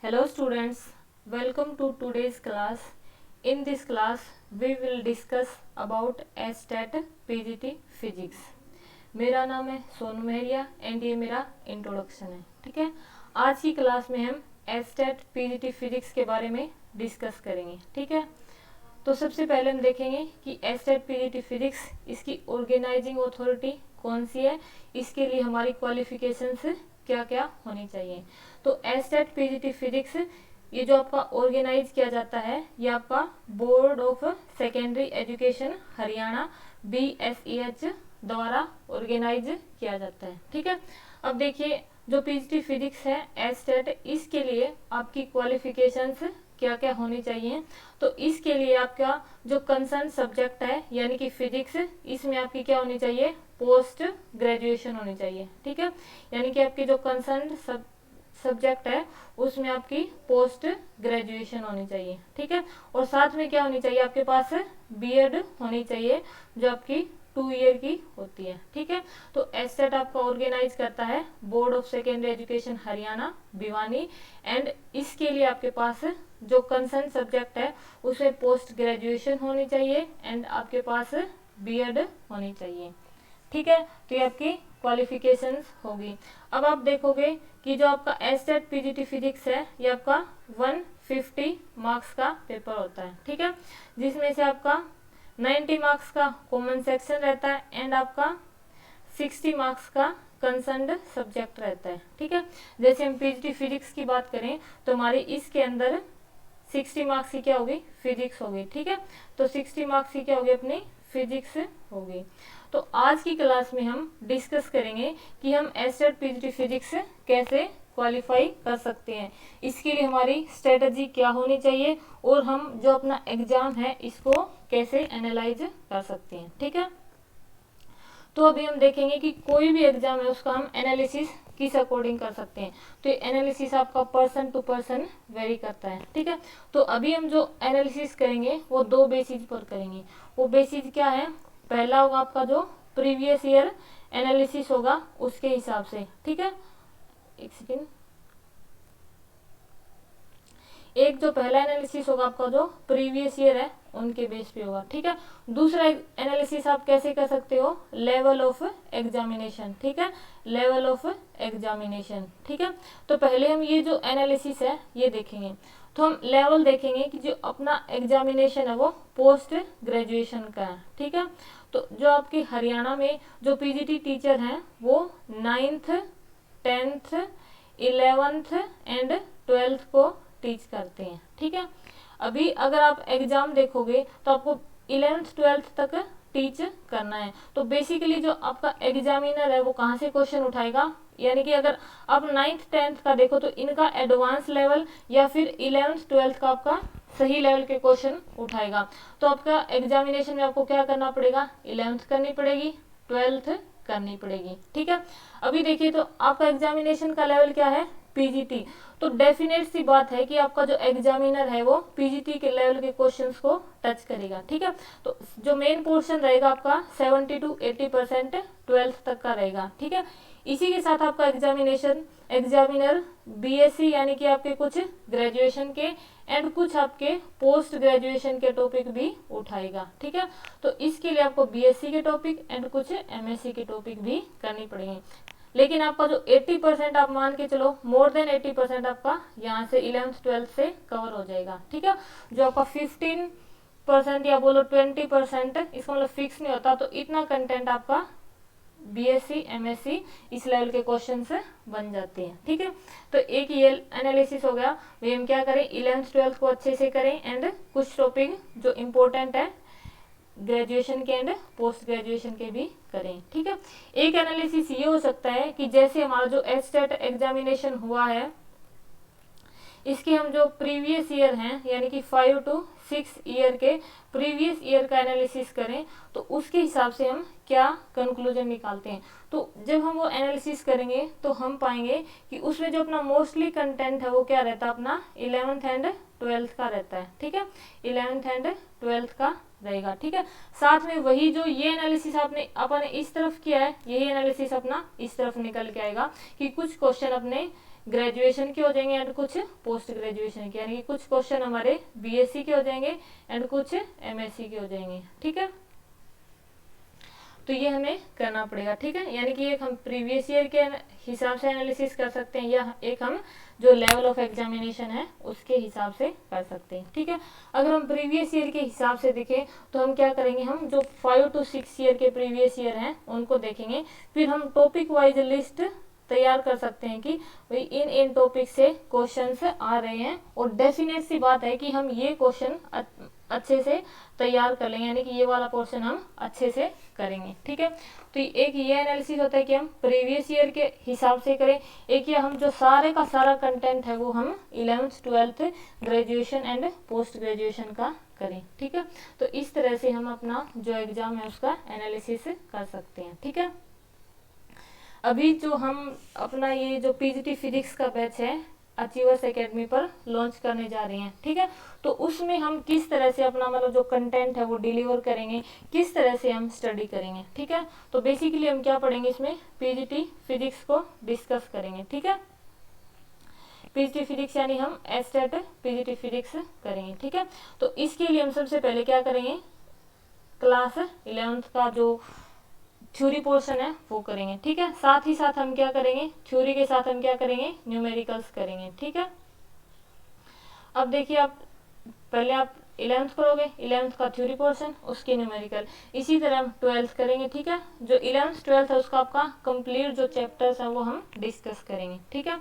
Hello students, welcome to today's class. In this class, we will discuss about STAT PGT Physics. मेरा नाम है सोनू मेहरिया and ये मेरा introduction है. ठीक है, आज की क्लास में हम STAT PGT Physics के बारे में डिस्कस करेंगे. ठीक है, तो सबसे पहले हम देखेंगे कि STAT PGT Physics इसकी ऑर्गेनाइजिंग अथॉरिटी कौन सी है, इसके लिए हमारी क्वालिफिकेशंस क्या क्या होनी चाहिए. तो STAT PGT फिजिक्स ये जो आपका ऑर्गेनाइज किया जाता है ये आपका board of secondary education Haryana BSEH द्वारा ऑर्गेनाइज किया जाता है. ठीक है, अब देखिए जो PGT फिजिक्स है STAT इसके लिए आपकी क्वालिफिकेशंस क्या क्या होनी चाहिए. तो इसके लिए आपका जो कंसर्न सब्जेक्ट है यानी कि फिजिक्स, इसमें आपकी क्या होनी चाहिए, पोस्ट ग्रेजुएशन होनी चाहिए. ठीक है, यानी कि आपकी जो कंसर्न सब्जेक्ट है उसमें आपकी पोस्ट ग्रेजुएशन होनी चाहिए. ठीक है, और साथ में क्या होनी चाहिए, आपके पास बीएड होनी चाहिए जो आपकी 2 ईयर की होती है. ठीक है, तो STAT आपका ऑर्गेनाइज करता है board of secondary education Haryana Bhiwani, and इसके लिए आपके पास जो कंसर्न सब्जेक्ट है उसमें पोस्ट ग्रेजुएशन होनी चाहिए एंड आपके पास बीएड होनी चाहिए. ठीक है, तो ये आपकी क्वालिफिकेशंस होगी. अब आप देखोगे कि जो आपका STAT PGT फिजिक्स है ये आपका 150 मार्क्स का पेपर होता है. ठीक है, जिसमें से आपका 90 मार्क्स का कॉमन सेक्शन रहता है एंड आपका 60 मार्क्स का कंसर्न्ड सब्जेक्ट रहता है. ठीक है, जैसे हम PGT फिजिक्स की बात करें तो हमारे इसके अंदर 60 मार्क्स की क्या होगी, फिजिक्स होगी. ठीक है, तो 60 मार्क्स की क्या होगी, अपनी फिजिक्स होगी. तो आज की क्लास में हम डिस्कस करेंगे कि हम STAT PGT फिजिक्स कैसे क्वालिफाई कर सकते हैं, इसके लिए हमारी स्ट्रेटजी क्या होनी चाहिए और हम जो अपना एग्जाम है इसको कैसे एनालाइज कर सकते हैं. ठीक है, तो अभी हम देखेंगे कि कोई भी एग्जाम है उसका हम एनालिसिस किस अकॉर्डिंग कर सकते हैं. तो ये एनालिसिस आपका पर्सन टू पर्सन वेरी करता है. ठीक है, तो अभी हम जो एनालिसिस करेंगे वो 2 बेसिस पर करेंगे. वो बेसिस क्या है, पहला होगा आपका जो प्रीवियस ईयर एनालिसिस होगा उसके हिसाब से. ठीक है, एक सेकेंड, एक जो पहला एनालिसिस होगा आपका जो प्रीवियस ईयर है उनके बेस पे होगा. ठीक है, दूसरा एनालिसिस आप कैसे कर सकते हो, लेवल ऑफ एग्जामिनेशन. ठीक है, लेवल ऑफ एग्जामिनेशन. ठीक है, तो पहले हम ये जो एनालिसिस है ये देखेंगे. तो हम लेवल देखेंगे कि जो अपना एग्जामिनेशन है वो पोस्ट ग्रेजुएशन का है. ठीक है, तो जो आपकी हरियाणा में जो PGT टीचर हैं वो 9th 10th 11th and 12th को टीच करते हैं. ठीक है, अभी अगर आप एग्जाम देखोगे तो आपको 11th 12th तक टीच करना है. तो बेसिकली जो आपका एग्जामिनर है वो कहाँ से क्वेश्चन उठाएगा, यानी कि अगर आप 9th 10th का देखो तो इनका एडवांस लेवल या फिर 11th 12th का आपका सही लेवल के क्वेश्चन उठाएगा. तो आपका एग्जामिनेशन में आपको क्या करना पड़ेगा, 11th करनी पड़ेगी, 12th करनी पड़ेगी. ठीक है, अभी देखिए तो आपका एग्जामिनेशन का लेवल क्या है, PGT. तो डेफिनेट सी बात है कि आपका जो एग्जामिनर है वो PGT के लेवल के क्वेश्चंस को टच करेगा. ठीक है, तो जो मेन पोर्शन रहेगा आपका 70 to 80% 12th तक का रहेगा. ठीक है, इसी के साथ आपका एग्जामिनर BSc यानी कि आपके कुछ ग्रेजुएशन के एंड कुछ आपके पोस्ट ग्रेजुएशन के टॉपिक भी उठाएगा. ठीक है, तो इसके लिए आपको BSc के टॉपिक एंड कुछ MSc के टॉपिक भी करनी पड़ेंगे. लेकिन आपका जो 80% आप मान के चलो, मोर देन 80% आपका यहाँ से 11th 12th से कवर हो जाएगा. ठीक है, जो आपका 15% या बोलो 20% इसका मतलब फिक्स नहीं होता, तो इतना कंटेंट आपका BSc MSc इस लेवल के क्वेश्चन से बन जाते हैं. ठीक है, तो एक ये एनालिसिस हो गया, भाई हम क्या करें 11th 12th को अच्छे से करें एंड कुछ टॉपिक जो इम्पोर्टेंट है ग्रेजुएशन के एंड पोस्ट ग्रेजुएशन के भी करें. ठीक है, एक एनालिसिस ये हो सकता है कि जैसे हमारा जो STAT एग्जामिनेशन हुआ है इसके हम जो प्रीवियस ईयर हैं यानी कि 5 to 6 ईयर के प्रीवियस ईयर का एनालिसिस करें तो उसके हिसाब से हम क्या कंक्लूजन निकालते हैं. तो जब हम वो एनालिसिस करेंगे तो हम पाएंगे कि उसमें जो अपना मोस्टली कंटेंट है वो क्या रहता है, अपना 11th एंड 12th का रहता है. ठीक है, 11th एंड 12th का रहेगा. ठीक है, साथ में वही जो ये एनालिसिस अपने इस तरफ किया है यही एनालिसिस अपना इस तरफ निकल के आएगा कि कुछ क्वेश्चन अपने ग्रेजुएशन के हो जाएंगे एंड कुछ पोस्ट ग्रेजुएशन के, यानी कि कुछ क्वेश्चन हमारे बीएससी के हो जाएंगे एंड कुछ एमएससी के हो जाएंगे। ठीक है, तो ये हमें करना पड़ेगा। ठीक है, यानी कि एक हम प्रीवियस ईयर के हिसाब से एनालिसिस कर सकते हैं या एक हम जो लेवल ऑफ एग्जामिनेशन है उसके हिसाब से कर सकते हैं। ठीक है, अगर हम प्रीवियस ईयर के हिसाब से देखें तो हम क्या करेंगे, हम जो 5 to 6 ईयर के प्रीवियस ईयर हैं उनको देखेंगे, फिर हम टॉपिक वाइज लिस्ट तैयार कर सकते हैं कि भाई इन टॉपिक से क्वेश्चंस आ रहे हैं, और डेफिनेट सी बात है कि हम ये क्वेश्चन अच्छे से तैयार कर लेंगे, यानी कि ये वाला पोर्शन हम अच्छे से करेंगे। ठीक है, तो एक ये एनालिसिस होता है कि हम प्रीवियस ईयर के हिसाब से करें, एक ये हम जो सारे का सारा कंटेंट है वो हम 11th 12th graduation and post graduation का करें। ठीक है, तो इस तरह से हम अपना जो एग्जाम है उसका एनालिसिस कर सकते हैं। ठीक है, अभी जो हम अपना ये जो पीजीटी फिजिक्स का बैच है अचीवर्स एकेडमी पर लॉन्च करने जा रहे हैं। ठीक है, तो उसमें हम किस तरह से अपना मतलब जो कंटेंट है वो डिलीवर करेंगे, किस तरह से हम स्टडी करेंगे। ठीक है, तो बेसिकली हम क्या पढ़ेंगे, इसमें पीजीटी फिजिक्स को डिस्कस करेंगे। ठीक है, पीजीटी फिजिक्स यानी हम एस्टेट पीजीटी फिजिक्स करेंगे। ठीक है, तो इसके लिए हम सबसे पहले क्या करेंगे, क्लास 11th का जो थ्योरी पोर्शन है वो करेंगे। ठीक है, साथ ही साथ हम क्या करेंगे, थ्योरी के साथ हम क्या करेंगे, न्यूमेरिकल्स करेंगे। ठीक है, अब देखिए आप पहले आप 11th करोगे, 11th का थ्योरी पोर्शन, उसके न्यूमेरिकल, इसी तरह हम 12th करेंगे। ठीक है, जो 11th 12th है उसका आपका कंप्लीट जो चैप्टर्स है वो हम डिस्कस करेंगे। ठीक है,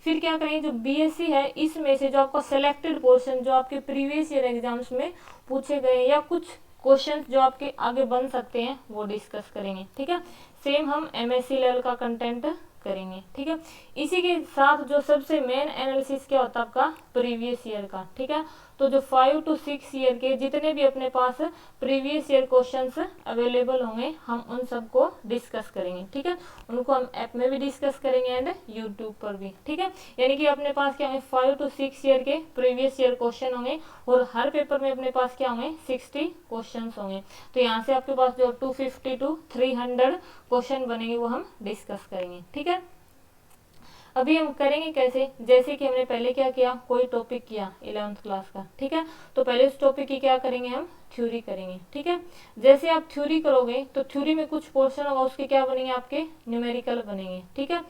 फिर क्या करेंगे, जो बीएससी है इसमें से जो आपका सिलेक्टेड पोर्शन जो आपके प्रीवियस ईयर एग्जाम्स में पूछे गए या कुछ क्वेश्चन जो आपके आगे बन सकते हैं वो डिस्कस करेंगे। ठीक है, सेम हम एमएससी लेवल का कंटेंट करेंगे। ठीक है, इसी के साथ जो सबसे मेन एनालिसिस क्या होता है आपका प्रीवियस ईयर का। ठीक है, तो जो 5 to 6 ईयर के जितने भी अपने पास प्रीवियस ईयर क्वेश्चंस अवेलेबल होंगे हम उन सबको डिस्कस करेंगे। ठीक है, उनको हम ऐप में भी डिस्कस करेंगे एंड यूट्यूब पर भी। ठीक है, यानी कि अपने पास क्या होंगे 5 to 6 ईयर के प्रीवियस ईयर क्वेश्चन होंगे और हर पेपर में अपने पास क्या होंगे 60 क्वेश्चन होंगे। तो यहाँ से आपके पास जो 250 to 300 क्वेश्चन बनेंगे वो हम डिस्कस करेंगे। ठीक है, अभी हम करेंगे कैसे, जैसे कि हमने पहले क्या किया, कोई टॉपिक किया 11th क्लास का। ठीक है, तो पहले उस टॉपिक की क्या करेंगे, हम थ्योरी करेंगे। ठीक है, जैसे आप थ्योरी करोगे तो थ्योरी में कुछ पोर्शन होगा उसके क्या बनेंगे, आपके न्यूमेरिकल बनेंगे। ठीक है,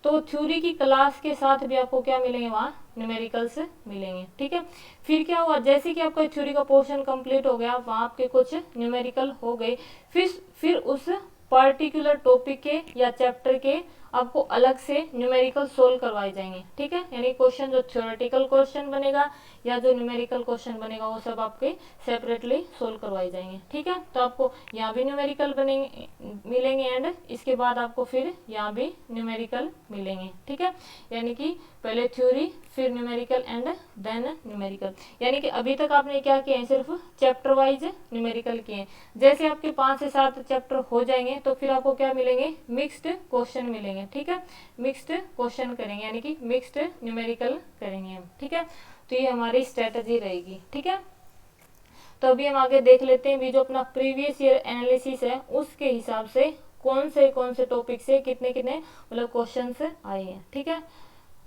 तो थ्योरी की क्लास के साथ भी आपको क्या मिलेंगे, वहाँ न्यूमेरिकल्स मिलेंगे। ठीक है, फिर क्या हुआ, जैसे कि आपका थ्योरी का पोर्शन कंप्लीट हो गया, वहाँ आपके कुछ न्यूमेरिकल हो गए, फिर उस पर्टिकुलर टॉपिक के या चैप्टर के आपको अलग से न्यूमेरिकल सोल्व करवाए जाएंगे। ठीक है, यानी क्वेश्चन जो थ्योरेटिकल क्वेश्चन बनेगा या जो न्यूमेरिकल क्वेश्चन बनेगा वो सब आपके सेपरेटली सोल्व करवाए जाएंगे। ठीक है, तो आपको यहाँ भी न्यूमेरिकल बनेंगे मिलेंगे एंड इसके बाद आपको फिर यहाँ भी न्यूमेरिकल मिलेंगे। ठीक है, यानी कि पहले थ्योरी फिर न्यूमेरिकल एंड देन न्यूमेरिकल, यानी कि अभी तक आपने क्या किया है, सिर्फ चैप्टर वाइज न्यूमेरिकल किए हैं। जैसे आपके 5 से 7 चैप्टर हो जाएंगे तो फिर आपको क्या मिलेंगे, मिक्स्ड क्वेश्चन मिलेंगे। ठीक है, मिक्स्ड क्वेश्चन करेंगे यानी कि मिक्स्ड न्यूमेरिकल करेंगे हम। ठीक है, तो ये हमारी स्ट्रेटजी रहेगी। ठीक है, तो अभी हम आगे देख लेते हैं भी जो अपना प्रीवियस ईयर एनालिसिस है उसके हिसाब से कौन से टॉपिक से कितने कितने मतलब क्वेश्चंस आए हैं। ठीक है,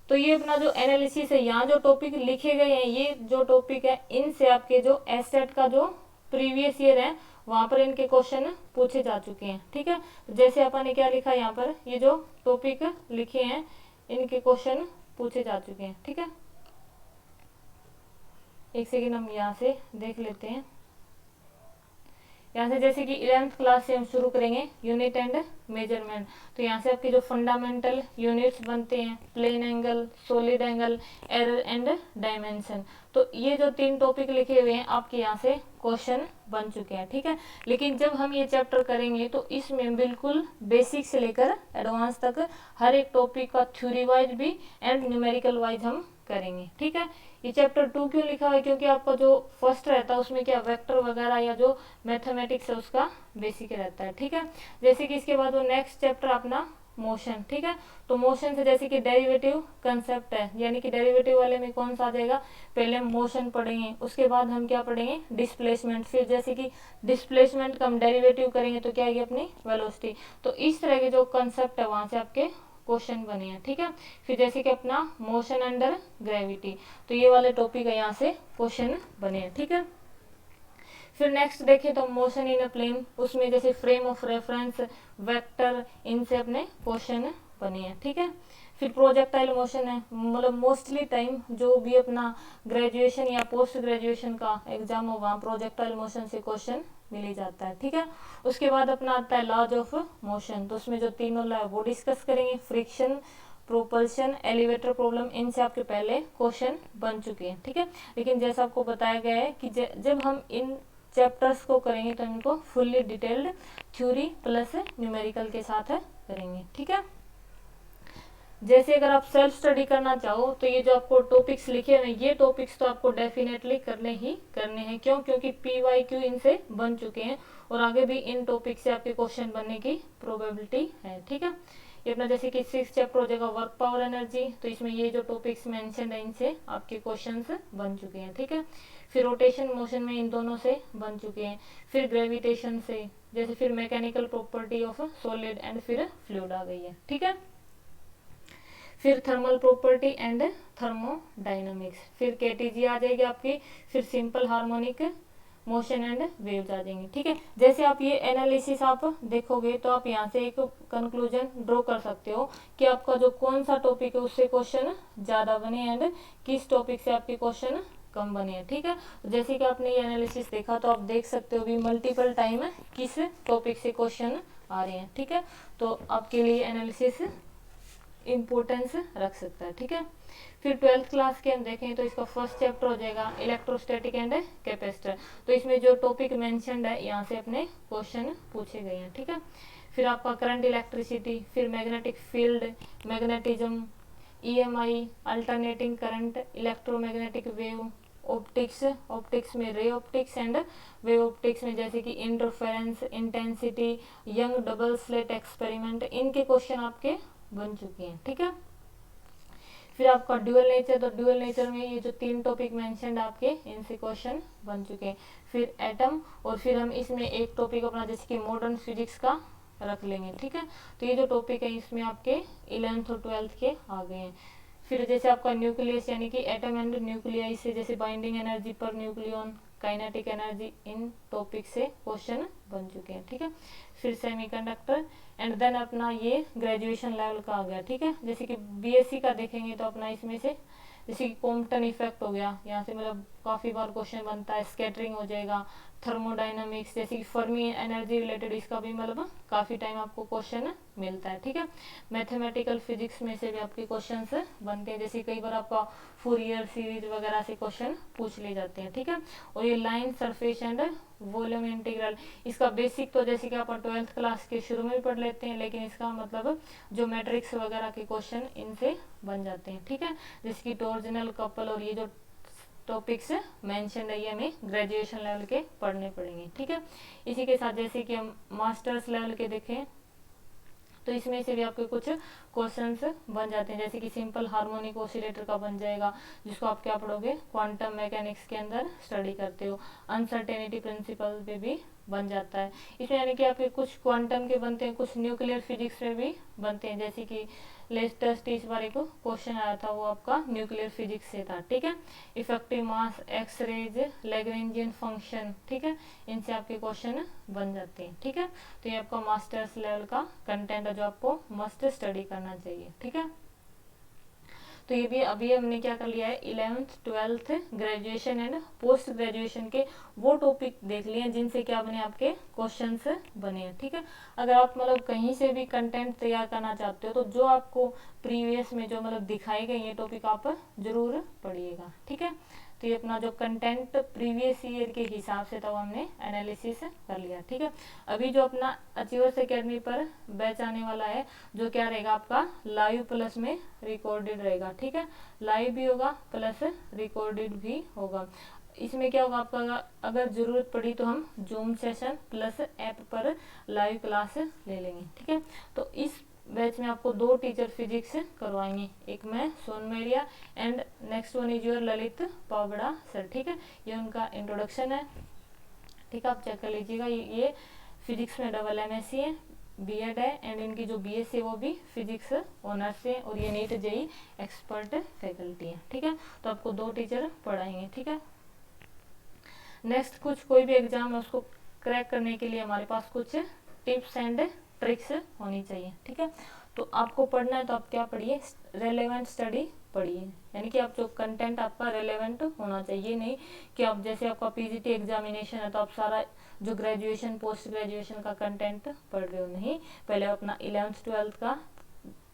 तो ये अपना जो एनालिसिस है, यहाँ जो टॉपिक लिखे गए हैं ये जो टॉपिक है इनसे आपके जो एस्टेट का जो प्रीवियस ईयर है वहां पर इनके क्वेश्चन पूछे जा चुके हैं। ठीक है, जैसे अपन ने क्या लिखा है यहाँ पर, ये जो टॉपिक लिखे हैं इनके क्वेश्चन पूछे जा चुके हैं। ठीक है, एक सेकेंड हम यहाँ से देख लेते हैं। यहाँ से जैसे कि 11th क्लास से हम शुरू करेंगे यूनिट एंड मेजरमेंट, तो यहाँ से आपके जो फंडामेंटल यूनिट्स बनते हैं, plane angle, solid angle, error and dimension, तो ये जो 3 टॉपिक लिखे हुए हैं आपके यहाँ से क्वेश्चन बन चुके हैं। ठीक है, लेकिन जब हम ये चैप्टर करेंगे तो इसमें बिल्कुल बेसिक से लेकर एडवांस तक हर एक टॉपिक का थ्योरी वाइज भी एंड न्यूमेरिकल वाइज हम करेंगे। ठीक है, ये चैप्टर 2 क्यों लिखा हुआ है, क्योंकि आपका जो फर्स्ट रहता है उसमें क्या वेक्टर वगैरह या जो मैथमेटिक्स है उसका बेसिक रहता है। ठीक है, जैसे कि इसके बाद वो नेक्स्ट चैप्टर अपना मोशन। ठीक है, तो मोशन से जैसे कि डेरिवेटिव कंसेप्ट है, यानी कि डेरिवेटिव वाले में कौन सा आ जाएगा, पहले हम मोशन पढ़ेंगे उसके बाद हम क्या पढ़ेंगे, डिस्प्लेसमेंट, फिर जैसे कि डिस्प्लेसमेंट का हम डेरिवेटिव करेंगे तो क्या आएगी अपनी वेलोसिटी। तो इस तरह के जो कंसेप्ट है वहां से आपके क्वेश्चन बने हैं, ठीक है। फिर जैसे कि अपना मोशन अंडर ग्रेविटी, तो ये वाले टॉपिक है, यहाँ से क्वेश्चन बने हैं, ठीक है। फिर नेक्स्ट देखें तो मोशन इन अ प्लेन, उसमें जैसे फ्रेम ऑफ रेफरेंस, वेक्टर, इनसे अपने क्वेश्चन बने हैं, ठीक है। फिर प्रोजेक्टाइल मोशन है, मतलब मोस्टली टाइम जो भी अपना ग्रेजुएशन या पोस्ट ग्रेजुएशन का एग्जाम हो वहाँ प्रोजेक्टाइल मोशन से क्वेश्चन मिल ही जाता है, ठीक है। उसके बाद अपना आता है लॉज ऑफ मोशन, तो उसमें जो तीनों लॉ है वो डिस्कस करेंगे, फ्रिक्शन, प्रोपल्शन, एलिवेटर प्रॉब्लम, इनसे आपके पहले क्वेश्चन बन चुके हैं, ठीक है। लेकिन जैसा आपको बताया गया है कि जब हम इन चैप्टर्स को करेंगे तो इनको fully detailed theory plus numerical के साथ करेंगे, ठीक है। जैसे अगर आप सेल्फ स्टडी करना चाहो तो ये जो आपको टॉपिक्स लिखे हुए हैं ये टॉपिक्स तो आपको डेफिनेटली करने हैं। क्यों? क्योंकि PYQ इनसे बन चुके हैं और आगे भी इन टॉपिक से आपके क्वेश्चन बनने की प्रोबेबिलिटी है, ठीक है। ये अपना जैसे कि 6th चैप्टर हो जाएगा वर्क पावर एनर्जी, तो इसमें ये जो टॉपिक्स मेंशन है इनसे आपके क्वेश्चंस बन चुके हैं, ठीक है। फिर रोटेशन मोशन में इन दोनों से बन चुके हैं। फिर ग्रेविटेशन से, जैसे फिर mechanical property of solid and फिर फ्लूइड आ गई है, ठीक है। फिर थर्मल प्रॉपर्टी एंड थर्मोडाइनमिक्स, फिर KTG आ जाएगी आपकी, फिर simple harmonic motion and waves आ जाएंगे, ठीक है। जैसे आप ये एनालिसिस आप देखोगे तो आप यहाँ से एक कंक्लूजन ड्रॉ कर सकते हो कि आपका जो कौन सा टॉपिक है उससे क्वेश्चन ज्यादा बने एंड किस टॉपिक से आपके क्वेश्चन कम बने हैं, ठीक है। जैसे कि आपने ये एनालिसिस देखा तो आप देख सकते हो भी मल्टीपल टाइम किस टॉपिक से क्वेश्चन आ रहे हैं, ठीक है। तो आपके लिए एनालिसिस इम्पोर्टेंस रख सकता है, ठीक है। फिर 12th क्लास के हम देखें तो इसका फर्स्ट चैप्टर हो जाएगा इलेक्ट्रोस्टैटिक एंड कैपेसिटर, तो इसमें जो टॉपिक मेंशन्ड है यहाँ से अपने क्वेश्चन पूछे गए हैं, ठीक है। फिर आपका करंट इलेक्ट्रिसिटी, फिर magnetic field, magnetism, EMI, alternating current, electromagnetic wave, optics में ray optics and wave optics में जैसे कि interference, intensity, Young double slit experiment, इनके क्वेश्चन आपके बन चुके हैं, ठीक है। फिर आपका ड्यूअल नेचर, तो ड्यूअल नेचर में ये जो 3 टॉपिक मेंशन्ड आपके इनसे क्वेश्चन बन चुके हैं। फिर एटम, और फिर हम इसमें एक टॉपिक अपना जैसे कि मॉडर्न फिजिक्स का रख लेंगे, ठीक है। तो ये जो टॉपिक है इसमें आपके 11th और 12th के आ गए हैं। फिर जैसे आपका न्यूक्लियस यानी कि एटम एंड न्यूक्लियाई से जैसे बाइंडिंग एनर्जी पर न्यूक्लियन, काइनेटिक एनर्जी, इन टॉपिक से क्वेश्चन बन चुके हैं, ठीक है। फिर सेमीकंडक्टर एंड देन अपना ये ग्रेजुएशन लेवल का आ गया, ठीक है। जैसे कि BSc का देखेंगे तो अपना इसमें से जैसे कि कॉम्पटन इफेक्ट हो गया, यहाँ से मतलब काफी बार क्वेश्चन बनता है, स्कैटरिंग हो जाएगा, थर्मोडाइनमिक्स जैसे कि फर्मी एनर्जी रिलेटेड इसका भी मतलब काफी टाइम आपको क्वेश्चन मिलता है, ठीक है। मैथमेटिकल फिजिक्स में से भी आपके क्वेश्चंस बनते हैं, जैसे कई बार आपका फूरियर सीरीज वगैरह से क्वेश्चन पूछ ले जाते हैं, ठीक है। और ये line, surface and volume integral, इसका बेसिक तो जैसे कि आप 12th क्लास के शुरू में भी पढ़ लेते हैं, लेकिन इसका मतलब जो मैट्रिक्स वगैरह के क्वेश्चन इनसे बन जाते हैं, ठीक है। जैसे कि टॉर्जनल कपल, और ये जो टॉपिक्स मेंशन है ये हमें ग्रेजुएशन लेवल के पढ़ने पड़ेंगे, ठीक है। इसी के साथ जैसे कि हम मास्टर्स लेवल के देखें तो इसमें से भी आपके कुछ क्वेश्चंस बन जाते हैं, जैसे कि सिंपल हार्मोनिक ऑसिलेटर का बन जाएगा, जिसको आप क्या पढ़ोगे क्वांटम मैकेनिक्स के अंदर स्टडी करते हो। अनसर्टेनिटी प्रिंसिपल पे भी बन जाता है इसमें, यानी कि आपके कुछ क्वांटम के बनते हैं, कुछ न्यूक्लियर फिजिक्स में भी बनते हैं, जैसे कि लेटेस्ट इस बार एक क्वेश्चन आया था वो आपका न्यूक्लियर फिजिक्स से था, ठीक है। इफेक्टिव मास, एक्स रेज, लैग्रेंजियन फंक्शन, ठीक है, इनसे आपके क्वेश्चन बन जाते हैं, ठीक है। तो ये आपका मास्टर्स लेवल का कंटेंट है जो आपको मस्ट स्टडी करना चाहिए, ठीक है। तो ये भी अभी हमने क्या कर लिया है 11th 12th graduation and post graduation के वो टॉपिक देख लिए हैं जिनसे क्या बने आपके क्वेश्चंस बने हैं, ठीक है। अगर आप मतलब कहीं से भी कंटेंट तैयार करना चाहते हो तो जो आपको प्रीवियस में जो मतलब दिखाए गए ये टॉपिक आप जरूर पढ़िएगा, ठीक है। तो ये अपना जो कंटेंट प्रीवियस ईयर के हिसाब से था वो हमने एनालिसिस कर लिया, ठीक है। अभी जो अपना अचीवर्स एकेडमी पर बैच आने वाला है जो क्या रहेगा आपका लाइव प्लस में रिकॉर्डेड रहेगा, ठीक है। लाइव भी होगा प्लस रिकॉर्डेड भी होगा। इसमें क्या होगा आपका अगर जरूरत पड़ी तो हम जूम सेशन प्लस ऐप पर लाइव क्लास ले लेंगे, ठीक है। तो इस बैच में आपको 2 टीचर फिजिक्स करवाएंगे, एक मैं सोनमेरिया and next one is your Lalit Pawda sir, ठीक है। ये उनका इंट्रोडक्शन है, ठीक है, आप चेक कर लीजिएगा। ये फिजिक्स में डबल MSc है, बीएड है एंड इनकी जो बीएससी है वो भी फिजिक्स ऑनर्स से, और ये नीट जेई एक्सपर्ट फैकल्टी है। ठीक है, तो आपको 2 टीचर पढ़ाएंगे। ठीक है, नेक्स्ट कुछ कोई भी एग्जाम है उसको क्रैक करने के लिए हमारे पास कुछ टिप्स एंड ट्रिक्स होनी चाहिए। ठीक है, तो आपको पढ़ना है तो आप क्या पढ़िए, रेलेवेंट स्टडी पढ़िए, यानी कि आप जो कंटेंट आपका रेलेवेंट होना चाहिए, नहीं कि आप जैसे आपका पीजीटी एग्जामिनेशन है तो आप सारा जो ग्रेजुएशन पोस्ट ग्रेजुएशन का कंटेंट पढ़ रहे हो, नहीं, पहले अपना 11th 12th का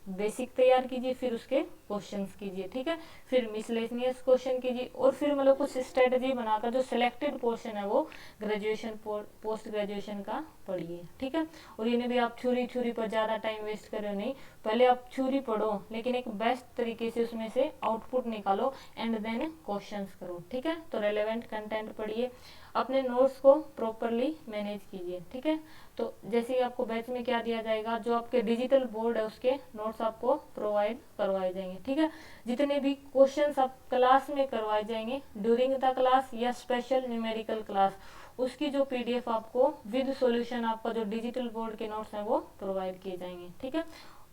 बेसिक तैयार कीजिए, फिर उसके क्वेश्चंस कीजिए। ठीक है, फिर मिसलेनियस क्वेश्चन कीजिए, और फिर मतलब कुछ स्ट्रेटजी बनाकर जो सिलेक्टेड पोर्शन है वो ग्रेजुएशन पोस्ट ग्रेजुएशन का पढ़िए। ठीक है, और इन्हें भी आप थ्योरी पर ज़्यादा टाइम वेस्ट करो नहीं, पहले आप थ्योरी पढ़ो लेकिन एक बेस्ट तरीके से उसमें से आउटपुट निकालो एंड देन क्वेश्चंस करो। ठीक है, तो रेलेवेंट कंटेंट पढ़िए, अपने नोट्स को प्रॉपरली मैनेज कीजिए। ठीक है, तो जैसे ही आपको बैच में क्या दिया जाएगा, जो आपके डिजिटल बोर्ड है उसके नोट्स आपको प्रोवाइड करवाए जाएंगे। ठीक है, जितने भी क्वेश्चंस आप क्लास में करवाए जाएंगे ड्यूरिंग द क्लास या स्पेशल न्यूमेरिकल क्लास, उसकी जो पीडीएफ आपको विद सॉल्यूशन आपका जो डिजिटल बोर्ड के नोट्स हैं वो प्रोवाइड किए जाएंगे। ठीक है,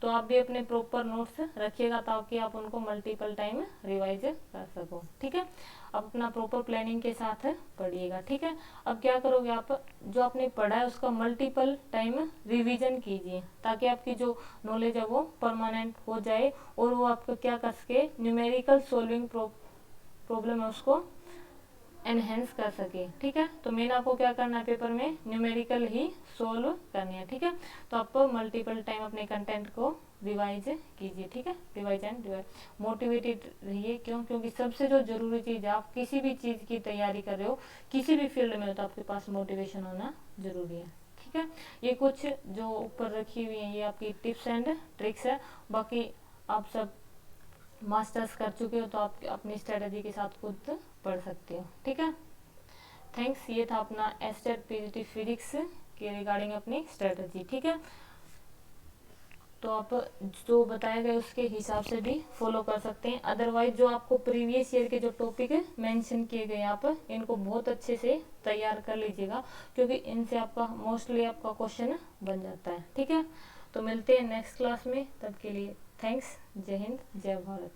तो आप भी अपने प्रॉपर नोट्स रखिएगा ताकि आप उनको मल्टीपल टाइम रिवाइज कर सको। ठीक है, अब अपना प्रॉपर प्लानिंग के साथ पढ़िएगा। ठीक है, अब क्या करोगे, आप जो आपने पढ़ा है उसका मल्टीपल टाइम रिवीजन कीजिए ताकि आपकी जो नॉलेज है वो परमानेंट हो जाए और वो आपको क्या कर सके, न्यूमेरिकल सोल्विंग प्रॉब्लम है उसको एनहेंस कर सके। ठीक है, तो मेन आपको क्या करना है, पेपर में न्यूमेरिकल ही सोल्व करनी है। ठीक है, तो आप मल्टीपल टाइम अपने कंटेंट को रिवाइज कीजिए। ठीक है, रिवाइज एंड रिवाइज, मोटिवेटेड रहिए। क्यों, क्योंकि सबसे जो जरूरी चीज़ है, आप किसी भी चीज़ की तैयारी कर रहे हो, किसी भी फील्ड में हो, तो आपके पास मोटिवेशन होना जरूरी है। ठीक है, ये कुछ जो ऊपर रखी हुई है ये आपकी टिप्स एंड ट्रिक्स है, बाकी आप सब मास्टर्स कर चुके हो तो आप अपनी स्ट्रेटजी के साथ खुद पढ़ सकते हो। ठीक है, थैंक्स, ये था अपना एस्टेट पीजीटी फिजिक्स के रिगार्डिंग अपनी स्ट्रेटजी। ठीक है, तो आप जो बताया गया उसके हिसाब से भी फॉलो कर सकते हैं, अदरवाइज जो आपको प्रीवियस ईयर के जो टॉपिक मेंशन किए गए आप इनको बहुत अच्छे से तैयार कर लीजिएगा क्योंकि इनसे आपका मोस्टली आपका क्वेश्चन बन जाता है। ठीक है, तो मिलते हैं नेक्स्ट क्लास में, तब के लिए थैंक्स, जय हिंद, जय भारत।